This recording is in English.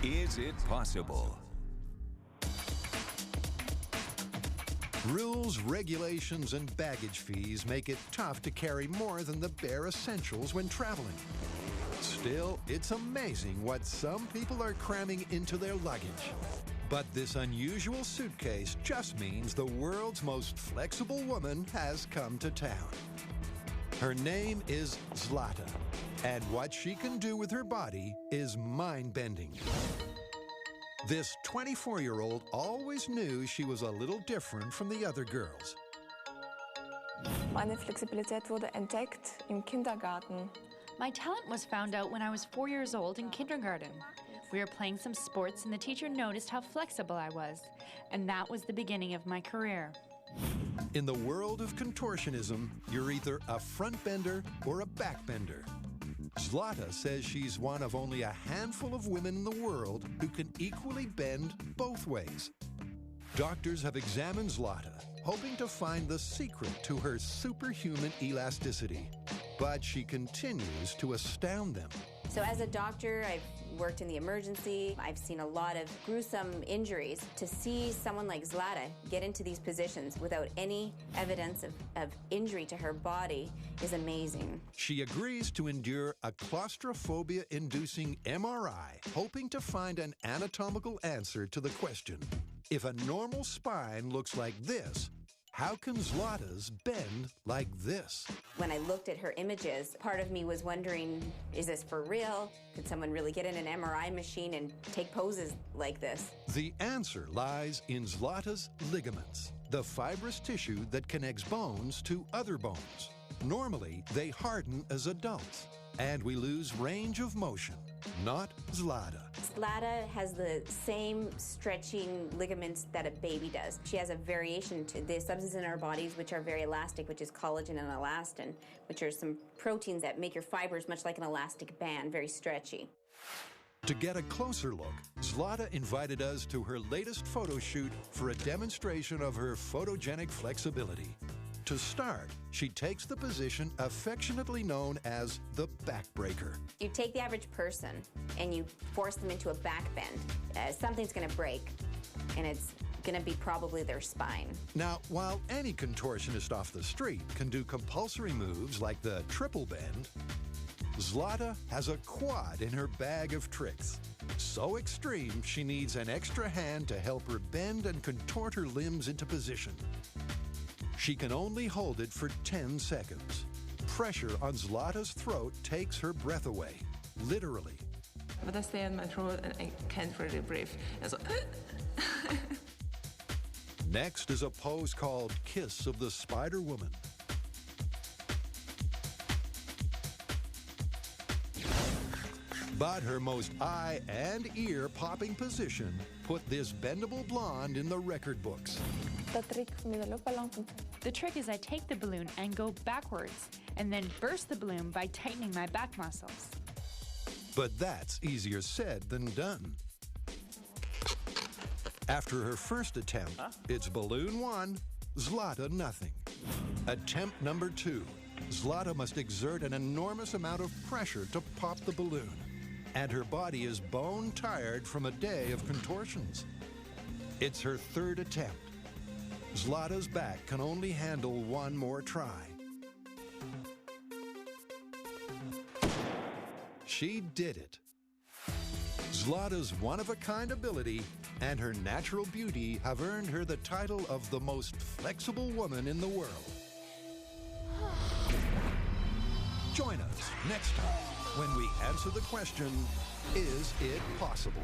Is it possible? Rules, regulations, and baggage fees make it tough to carry more than the bare essentials when traveling. Still, it's amazing what some people are cramming into their luggage. But this unusual suitcase just means the world's most flexible woman has come to town. Her name is Zlata, and what she can do with her body is mind-bending. This 24-year-old always knew she was a little different from the other girls. Meine Flexibilität wurde entdeckt im Kindergarten. My talent was found out when I was 4 years old in kindergarten. We were playing some sports and the teacher noticed how flexible I was. And that was the beginning of my career. In the world of contortionism, you're either a front bender or a back bender. Zlata says she's one of only a handful of women in the world who can equally bend both ways. Doctors have examined Zlata, hoping to find the secret to her superhuman elasticity. But she continues to astound them. So as a doctor, I've worked in the emergency. I've seen a lot of gruesome injuries. To see someone like Zlata get into these positions without any evidence of injury to her body is amazing. She agrees to endure a claustrophobia-inducing MRI, hoping to find an anatomical answer to the question, if a normal spine looks like this, how can Zlata's bend like this? When I looked at her images, part of me was wondering, is this for real? Could someone really get in an MRI machine and take poses like this? The answer lies in Zlata's ligaments, the fibrous tissue that connects bones to other bones. Normally, they harden as adults, and we lose range of motion. Not Zlata. Zlata has the same stretching ligaments that a baby does. She has a variation to the substances in our bodies which are very elastic, which is collagen and elastin, which are some proteins that make your fibers much like an elastic band, very stretchy. To get a closer look, Zlata invited us to her latest photo shoot for a demonstration of her photogenic flexibility. To start, she takes the position affectionately known as the backbreaker. You take the average person and you force them into a back bend. Something's going to break, and it's going to be probably their spine. Now, while any contortionist off the street can do compulsory moves like the triple bend, Zlata has a quad in her bag of tricks. So extreme, she needs an extra hand to help her bend and contort her limbs into position. She can only hold it for 10 seconds. Pressure on Zlata's throat takes her breath away, literally. But I stay in my throat and I can't really breathe. And so Next is a pose called Kiss of the Spider Woman. But her most eye and ear-popping position put this bendable blonde in the record books. The trick is I take the balloon and go backwards, and then burst the balloon by tightening my back muscles. But that's easier said than done. After her first attempt, it's balloon 1, Zlata nothing. Attempt number 2, Zlata must exert an enormous amount of pressure to pop the balloon, and her body is bone-tired from a day of contortions. It's her third attempt. Zlata's back can only handle one more try. She did it. Zlata's one-of-a-kind ability and her natural beauty have earned her the title of the most flexible woman in the world. Join us next time when we answer the question, is it possible?